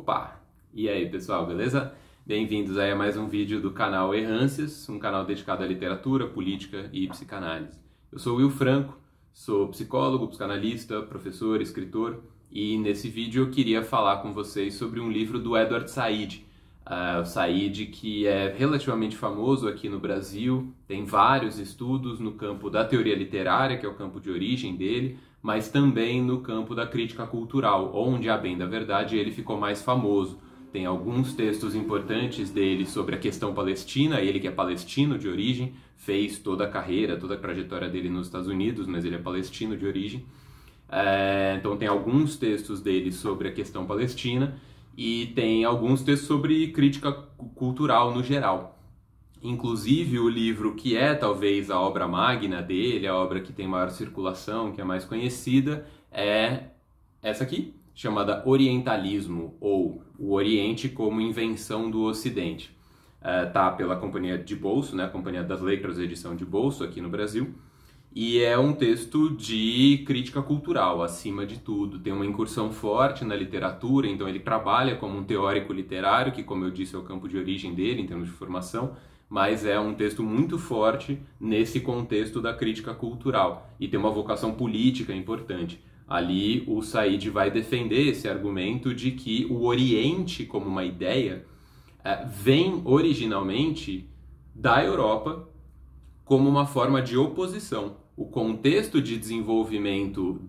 Opa! E aí, pessoal, beleza? Bem-vindos aí a mais um vídeo do canal Errâncias, um canal dedicado à literatura, política e psicanálise. Eu sou o Will Franco, sou psicólogo, psicanalista, professor, escritor, e nesse vídeo eu queria falar com vocês sobre um livro do Edward Said. O Said, que é relativamente famoso aqui no Brasil, tem vários estudos no campo da teoria literária, que é o campo de origem dele, mas também no campo da crítica cultural, onde, a bem da verdade, ele ficou mais famoso. Tem alguns textos importantes dele sobre a questão palestina, ele que é palestino de origem, fez toda a carreira, toda a trajetória dele nos Estados Unidos, mas ele é palestino de origem. Então tem alguns textos dele sobre a questão palestina, e tem alguns textos sobre crítica cultural no geral. Inclusive o livro que é talvez a obra magna dele, a obra que tem maior circulação, que é mais conhecida, é essa aqui, chamada Orientalismo, ou O Oriente como Invenção do Ocidente. Tá pela Companhia de Bolso, né, a Companhia das Letras, edição de bolso aqui no Brasil. E é um texto de crítica cultural, acima de tudo. Tem uma incursão forte na literatura, então ele trabalha como um teórico literário, que, como eu disse, é o campo de origem dele, em termos de formação, mas é um texto muito forte nesse contexto da crítica cultural. E tem uma vocação política importante. Ali o Said vai defender esse argumento de que o Oriente, como uma ideia, vem originalmente da Europa como uma forma de oposição. O contexto de desenvolvimento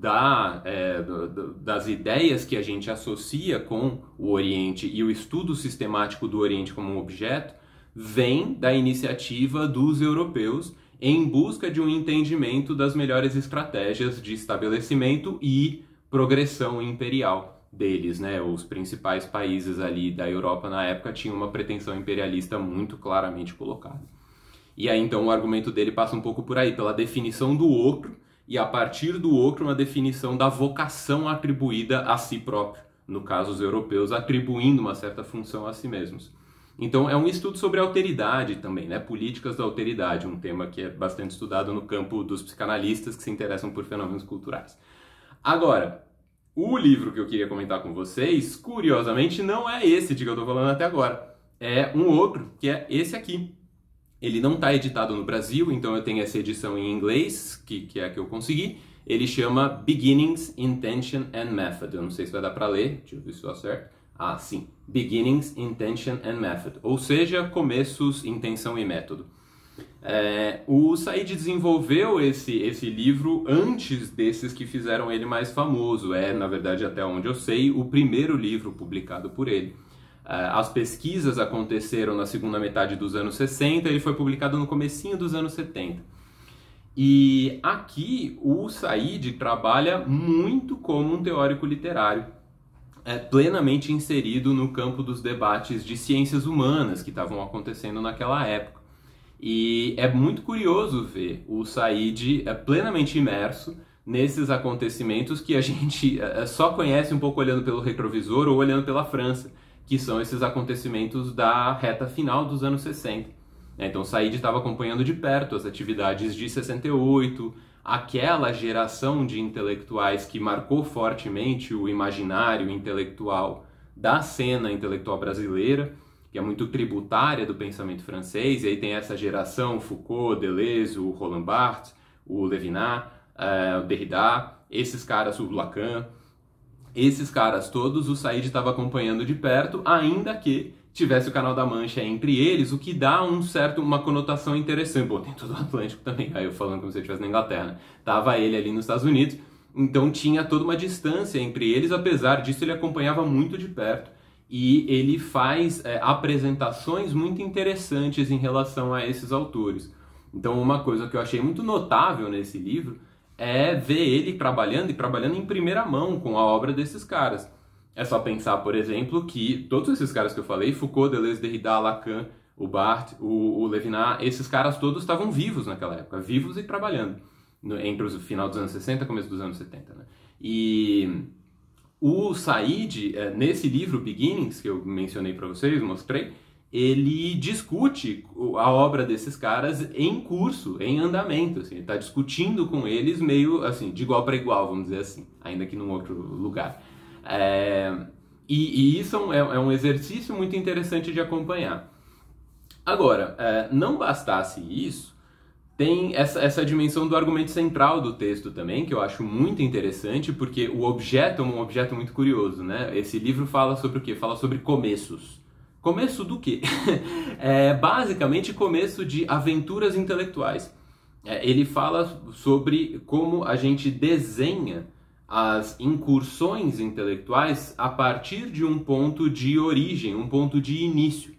das ideias que a gente associa com o Oriente e o estudo sistemático do Oriente como um objeto vem da iniciativa dos europeus em busca de um entendimento das melhores estratégias de estabelecimento e progressão imperial deles, né? Os principais países ali da Europa na época tinham uma pretensão imperialista muito claramente colocada. E aí, então, o argumento dele passa um pouco por aí, pela definição do outro, e a partir do outro, uma definição da vocação atribuída a si próprio. No caso, os europeus atribuindo uma certa função a si mesmos. Então, é um estudo sobre alteridade também, né? Políticas da alteridade, um tema que é bastante estudado no campo dos psicanalistas que se interessam por fenômenos culturais. Agora, o livro que eu queria comentar com vocês, curiosamente, não é esse de que eu estou falando até agora. É um outro, que é esse aqui. Ele não está editado no Brasil, então eu tenho essa edição em inglês, que é a que eu consegui. Ele chama Beginnings, Intention and Method. Eu não sei se vai dar para ler, deixa eu ver se eu acerto. Ah, sim. Beginnings, Intention and Method. Ou seja, começos, intenção e método. O Said desenvolveu esse livro antes desses que fizeram ele mais famoso. Na verdade, até onde eu sei, o primeiro livro publicado por ele. As pesquisas aconteceram na segunda metade dos anos 60, ele foi publicado no comecinho dos anos 70. E aqui o Said trabalha muito como um teórico literário, plenamente inserido no campo dos debates de ciências humanas que estavam acontecendo naquela época. E é muito curioso ver o Said plenamente imerso nesses acontecimentos que a gente só conhece um pouco olhando pelo retrovisor ou olhando pela França, que são esses acontecimentos da reta final dos anos 60. Então, Said estava acompanhando de perto as atividades de 68, aquela geração de intelectuais que marcou fortemente o imaginário intelectual da cena intelectual brasileira, que é muito tributária do pensamento francês, e aí tem essa geração, Foucault, Deleuze, o Roland Barthes, o Levinas, o Derrida, esses caras, o Lacan. Esses caras todos o Said estava acompanhando de perto, ainda que tivesse o Canal da Mancha entre eles, o que dá uma conotação interessante. Bom, tem todo o Atlântico também, aí eu falando como se eu estivesse na Inglaterra. Tava ele ali nos Estados Unidos, então tinha toda uma distância entre eles, apesar disso ele acompanhava muito de perto. E ele faz apresentações muito interessantes em relação a esses autores. Então uma coisa que eu achei muito notável nesse livro é ver ele trabalhando em primeira mão com a obra desses caras. É só pensar, por exemplo, que todos esses caras que eu falei, Foucault, Deleuze, Derrida, Lacan, o Barthes, o Levinas, esses caras todos estavam vivos naquela época, vivos e trabalhando, entre o final dos anos 60 e começo dos anos 70. Né? E o Said, nesse livro Beginnings, que eu mencionei para vocês, mostrei, ele discute a obra desses caras em curso, em andamento, assim, ele está discutindo com eles meio assim, de igual para igual, vamos dizer assim, ainda que num outro lugar. E isso é um exercício muito interessante de acompanhar. Agora, não bastasse isso, tem essa dimensão do argumento central do texto também, que eu acho muito interessante, porque o objeto é um objeto muito curioso, né? Esse livro fala sobre o quê? Fala sobre começos. Começo do quê? Basicamente, começo de aventuras intelectuais. Ele fala sobre como a gente desenha as incursões intelectuais a partir de um ponto de origem, um ponto de início.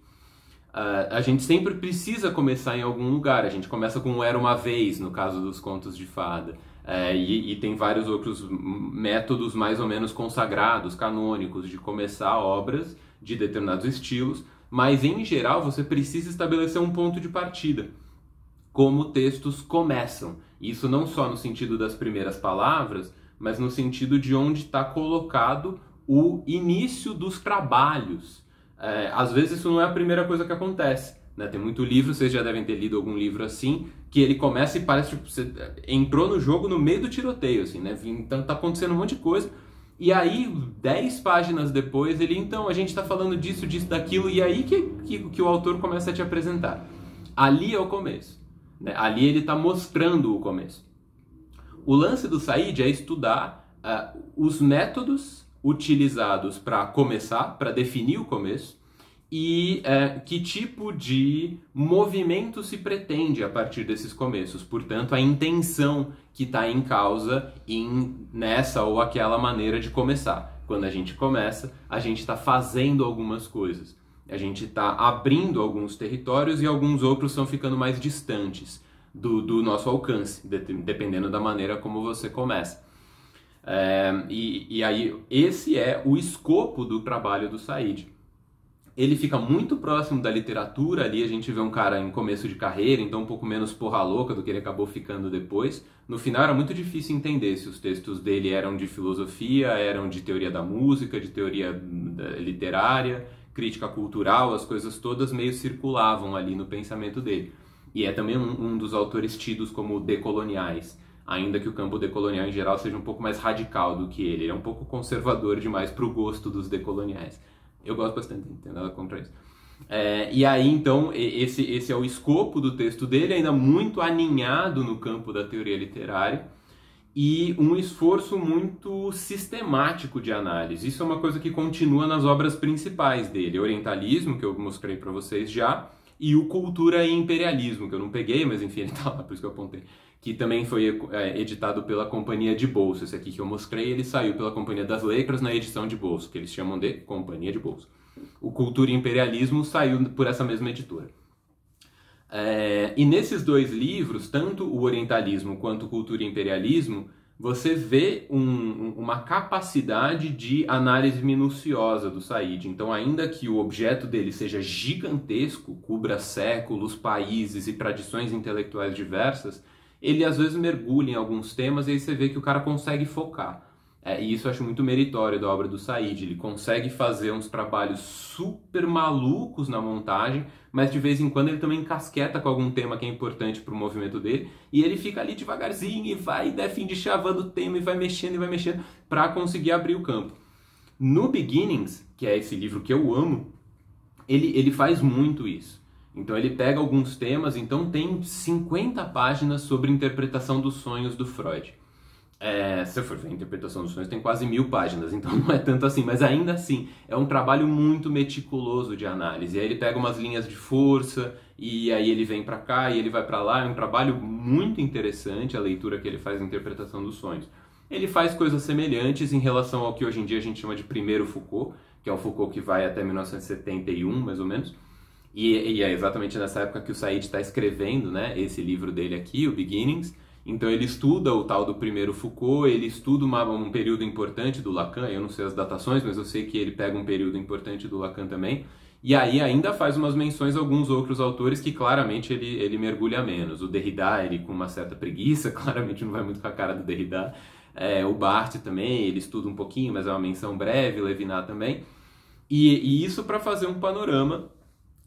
A gente sempre precisa começar em algum lugar. A gente começa com Era Uma Vez, no caso dos contos de fada. E tem vários outros métodos mais ou menos consagrados, canônicos, de começar obras de determinados estilos. Mas, em geral, você precisa estabelecer um ponto de partida. Como textos começam. Isso não só no sentido das primeiras palavras, mas no sentido de onde está colocado o início dos trabalhos. Às vezes isso não é a primeira coisa que acontece, né? Tem muito livro, vocês já devem ter lido algum livro assim, que ele começa e parece tipo, você entrou no jogo no meio do tiroteio, assim, né? Então tá acontecendo um monte de coisa, e aí 10 páginas depois então a gente tá falando disso, daquilo, e aí que o autor começa a te apresentar. Ali é o começo, né? Ali ele tá mostrando o começo. O lance do Said é estudar os métodos utilizados para começar, para definir o começo, e que tipo de movimento se pretende a partir desses começos. Portanto, a intenção que está em causa nessa ou aquela maneira de começar. Quando a gente começa, a gente está fazendo algumas coisas. A gente está abrindo alguns territórios e alguns outros estão ficando mais distantes do nosso alcance, dependendo da maneira como você começa. E aí, esse é o escopo do trabalho do Said. Ele fica muito próximo da literatura, ali a gente vê um cara em começo de carreira, então um pouco menos porra louca do que ele acabou ficando depois. No final era muito difícil entender se os textos dele eram de filosofia, eram de teoria da música, de teoria literária, crítica cultural, as coisas todas meio circulavam ali no pensamento dele. E é também um dos autores tidos como decoloniais, ainda que o campo decolonial em geral seja um pouco mais radical do que ele. Ele é um pouco conservador demais para o gosto dos decoloniais. Eu gosto bastante, não tem nada contra isso. E aí, então, esse é o escopo do texto dele, ainda muito aninhado no campo da teoria literária, e um esforço muito sistemático de análise. Isso é uma coisa que continua nas obras principais dele. Orientalismo, que eu mostrei para vocês já, e o Cultura e Imperialismo, que eu não peguei, mas enfim, ele tá lá, por isso que eu apontei. Que também foi editado pela Companhia de Bolso. Esse aqui que eu mostrei, ele saiu pela Companhia das Letras na edição de bolso, que eles chamam de Companhia de Bolso. O Cultura e Imperialismo saiu por essa mesma editora. E nesses dois livros, tanto o Orientalismo quanto o Cultura e Imperialismo, você vê uma capacidade de análise minuciosa do Said. Então, ainda que o objeto dele seja gigantesco, cubra séculos, países e tradições intelectuais diversas, ele às vezes mergulha em alguns temas e aí você vê que o cara consegue focar. E isso eu acho muito meritório da obra do Said. Ele consegue fazer uns trabalhos super malucos na montagem, mas de vez em quando ele também encasqueta com algum tema que é importante para o movimento dele, e ele fica ali devagarzinho e vai chavando o tema e vai mexendo para conseguir abrir o campo. No Beginnings, que é esse livro que eu amo, ele faz muito isso. Então ele pega alguns temas, então tem 50 páginas sobre interpretação dos sonhos do Freud. Se eu for ver a interpretação dos sonhos, tem quase 1000 páginas, então não é tanto assim, mas ainda assim é um trabalho muito meticuloso de análise. E aí ele pega umas linhas de força, e aí ele vem para cá, e ele vai para lá. É um trabalho muito interessante a leitura que ele faz na interpretação dos sonhos. Ele faz coisas semelhantes em relação ao que hoje em dia a gente chama de primeiro Foucault, que é o Foucault que vai até 1971, mais ou menos. E é exatamente nessa época que o Said está escrevendo, né, esse livro dele aqui, o Beginnings. Então ele estuda o tal do primeiro Foucault, ele estuda um período importante do Lacan, eu não sei as datações, mas eu sei que ele pega um período importante do Lacan também, e aí ainda faz umas menções a alguns outros autores que claramente ele mergulha menos. O Derrida, ele com uma certa preguiça, claramente não vai muito com a cara do Derrida. O Barthes também, ele estuda um pouquinho, mas é uma menção breve, Levinas também. E isso para fazer um panorama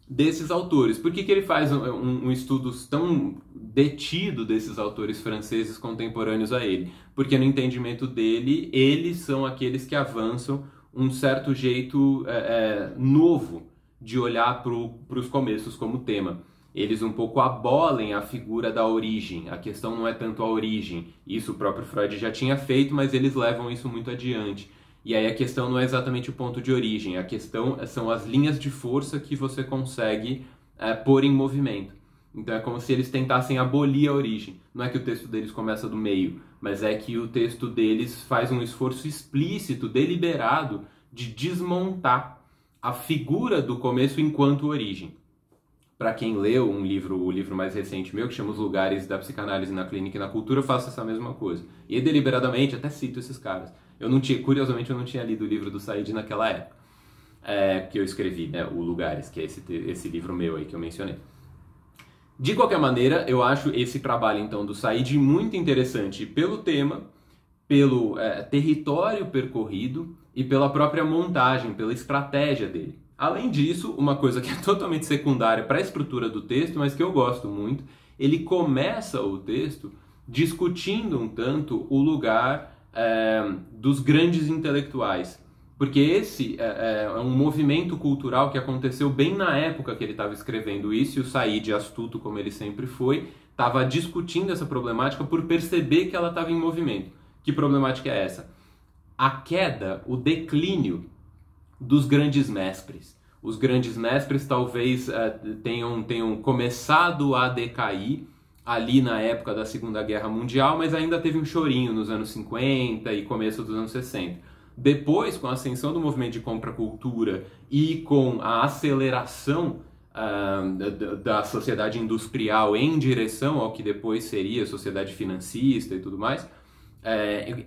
desses autores. Por que ele faz um estudo tão detido desses autores franceses contemporâneos a ele? Porque no entendimento dele, eles são aqueles que avançam um certo jeito novo de olhar para os começos como tema. Eles um pouco abolem a figura da origem. A questão não é tanto a origem. Isso o próprio Freud já tinha feito, mas eles levam isso muito adiante. E aí a questão não é exatamente o ponto de origem. A questão são as linhas de força que você consegue pôr em movimento. Então é como se eles tentassem abolir a origem. Não é que o texto deles começa do meio, mas é que o texto deles faz um esforço explícito, deliberado, de desmontar a figura do começo enquanto origem. Para quem leu o livro mais recente meu, que chama Os Lugares da Psicanálise na Clínica e na Cultura, eu faço essa mesma coisa. E deliberadamente até cito esses caras. Curiosamente, eu não tinha lido o livro do Said naquela época que eu escrevi, né, o Lugares, que é esse livro meu aí que eu mencionei. De qualquer maneira, eu acho esse trabalho então do Said muito interessante pelo tema, pelo território percorrido e pela própria montagem, pela estratégia dele. Além disso, uma coisa que é totalmente secundária para a estrutura do texto, mas que eu gosto muito, ele começa o texto discutindo um tanto o lugar dos grandes intelectuais. Porque esse é um movimento cultural que aconteceu bem na época que ele estava escrevendo isso, e o Said, astuto como ele sempre foi, estava discutindo essa problemática por perceber que ela estava em movimento. Que problemática é essa? A queda, o declínio dos grandes mestres. Os grandes mestres talvez tenham começado a decair ali na época da Segunda Guerra Mundial, mas ainda teve um chorinho nos anos 50 e começo dos anos 60. Depois, com a ascensão do movimento de contracultura e com a aceleração da sociedade industrial em direção ao que depois seria a sociedade financista e tudo mais,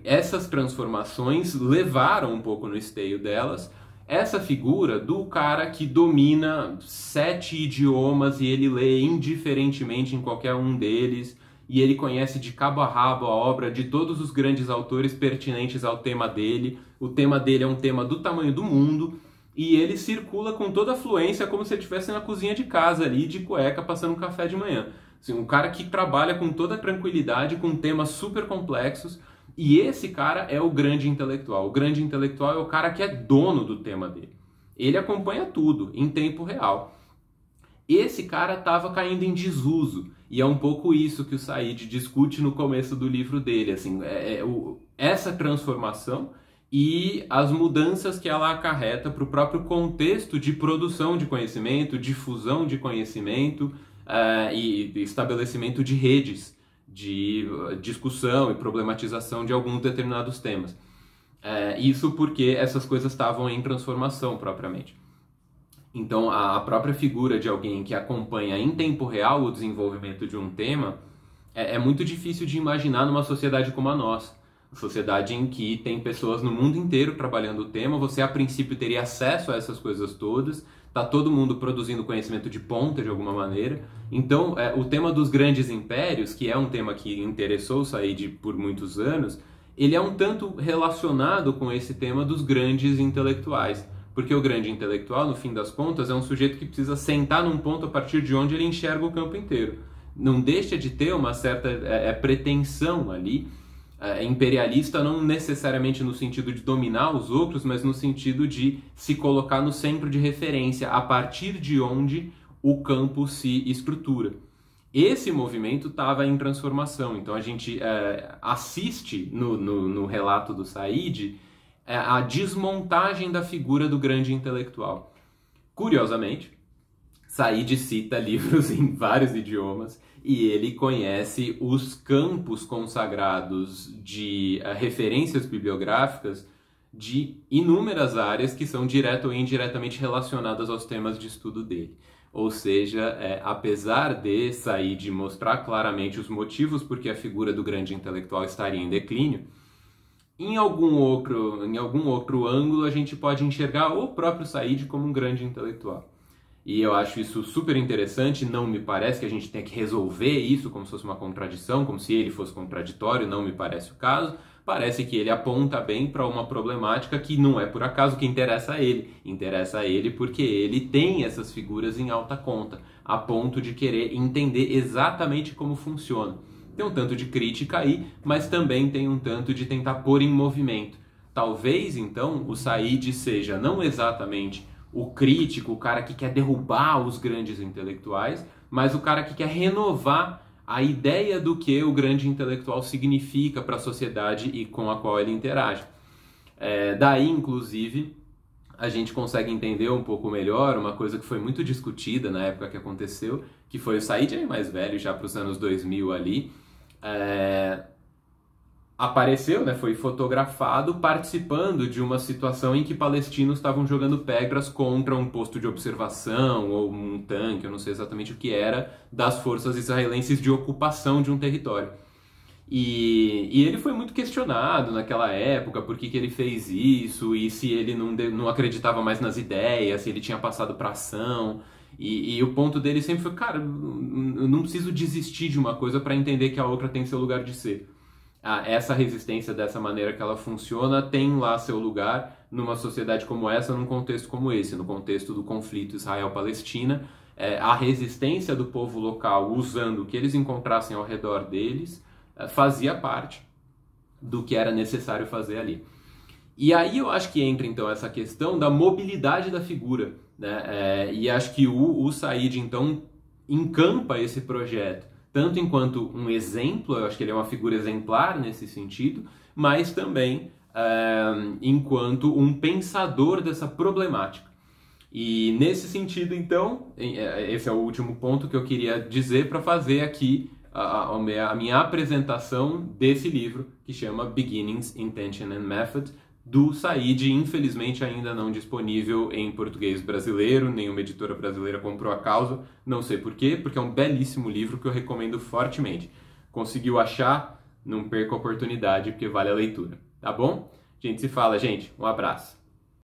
essas transformações levaram um pouco no esteio delas essa figura do cara que domina 7 idiomas e ele lê indiferentemente em qualquer um deles, e ele conhece de cabo a rabo a obra de todos os grandes autores pertinentes ao tema dele. O tema dele é um tema do tamanho do mundo, e ele circula com toda a fluência como se ele estivesse na cozinha de casa ali, de cueca, passando um café de manhã. Assim, um cara que trabalha com toda a tranquilidade, com temas super complexos, e esse cara é o grande intelectual. O grande intelectual é o cara que é dono do tema dele. Ele acompanha tudo em tempo real. Esse cara estava caindo em desuso, e é um pouco isso que o Said discute no começo do livro dele, assim, essa transformação e as mudanças que ela acarreta para o próprio contexto de produção de conhecimento, difusão de conhecimento e estabelecimento de redes de discussão e problematização de alguns determinados temas. Isso porque essas coisas estavam em transformação propriamente. Então, a própria figura de alguém que acompanha em tempo real o desenvolvimento de um tema é muito difícil de imaginar numa sociedade como a nossa. Uma sociedade em que tem pessoas no mundo inteiro trabalhando o tema, você a princípio teria acesso a essas coisas todas, está todo mundo produzindo conhecimento de ponta de alguma maneira. Então, o tema dos grandes impérios, que é um tema que interessou o Said por muitos anos, ele é um tanto relacionado com esse tema dos grandes intelectuais. Porque o grande intelectual, no fim das contas, é um sujeito que precisa sentar num ponto a partir de onde ele enxerga o campo inteiro. Não deixa de ter uma certa pretensão ali, imperialista, não necessariamente no sentido de dominar os outros, mas no sentido de se colocar no centro de referência, a partir de onde o campo se estrutura. Esse movimento estava em transformação, então a gente assiste no relato do Said a desmontagem da figura do grande intelectual. Curiosamente, Said cita livros em vários idiomas e ele conhece os campos consagrados de referências bibliográficas de inúmeras áreas que são direta ou indiretamente relacionadas aos temas de estudo dele. Ou seja, apesar de Said mostrar claramente os motivos por que a figura do grande intelectual estaria em declínio, em algum outro ângulo a gente pode enxergar o próprio Said como um grande intelectual. E eu acho isso super interessante, não me parece que a gente tenha que resolver isso como se fosse uma contradição, como se ele fosse contraditório, não me parece o caso. Parece que ele aponta bem para uma problemática que não é por acaso que interessa a ele. Interessa a ele porque ele tem essas figuras em alta conta, a ponto de querer entender exatamente como funciona. Tem um tanto de crítica aí, mas também tem um tanto de tentar pôr em movimento. talvez então o Said seja não exatamente o crítico, o cara que quer derrubar os grandes intelectuais, mas o cara que quer renovar a ideia do que o grande intelectual significa para a sociedade e com a qual ele interage. Daí, inclusive, a gente consegue entender um pouco melhor uma coisa que foi muito discutida na época que aconteceu, que foi o Said mais velho, já para os anos 2000 ali, apareceu, né, foi fotografado participando de uma situação em que palestinos estavam jogando pedras contra um posto de observação ou um tanque, eu não sei exatamente o que era, das forças israelenses de ocupação de um território. E ele foi muito questionado naquela época por que ele fez isso e se ele não acreditava mais nas ideias, se ele tinha passado para ação. E o ponto dele sempre foi, cara, eu não preciso desistir de uma coisa para entender que a outra tem seu lugar de ser. Essa resistência, dessa maneira que ela funciona, tem lá seu lugar numa sociedade como essa, num contexto como esse, no contexto do conflito Israel-Palestina. A resistência do povo local, usando o que eles encontrassem ao redor deles, fazia parte do que era necessário fazer ali. E aí eu acho que entra então essa questão da mobilidade da figura, né? E acho que o Said então encampa esse projeto tanto enquanto um exemplo, eu acho que ele é uma figura exemplar nesse sentido, mas também enquanto um pensador dessa problemática. E nesse sentido, então, esse é o último ponto que eu queria dizer para fazer aqui a minha apresentação desse livro, que chama Beginnings, Intention and Method, do Said, infelizmente ainda não disponível em português brasileiro, nenhuma editora brasileira comprou a causa, não sei porquê, porque é um belíssimo livro que eu recomendo fortemente. Conseguiu achar? Não perca a oportunidade, porque vale a leitura, tá bom? A gente se fala, gente. Um abraço.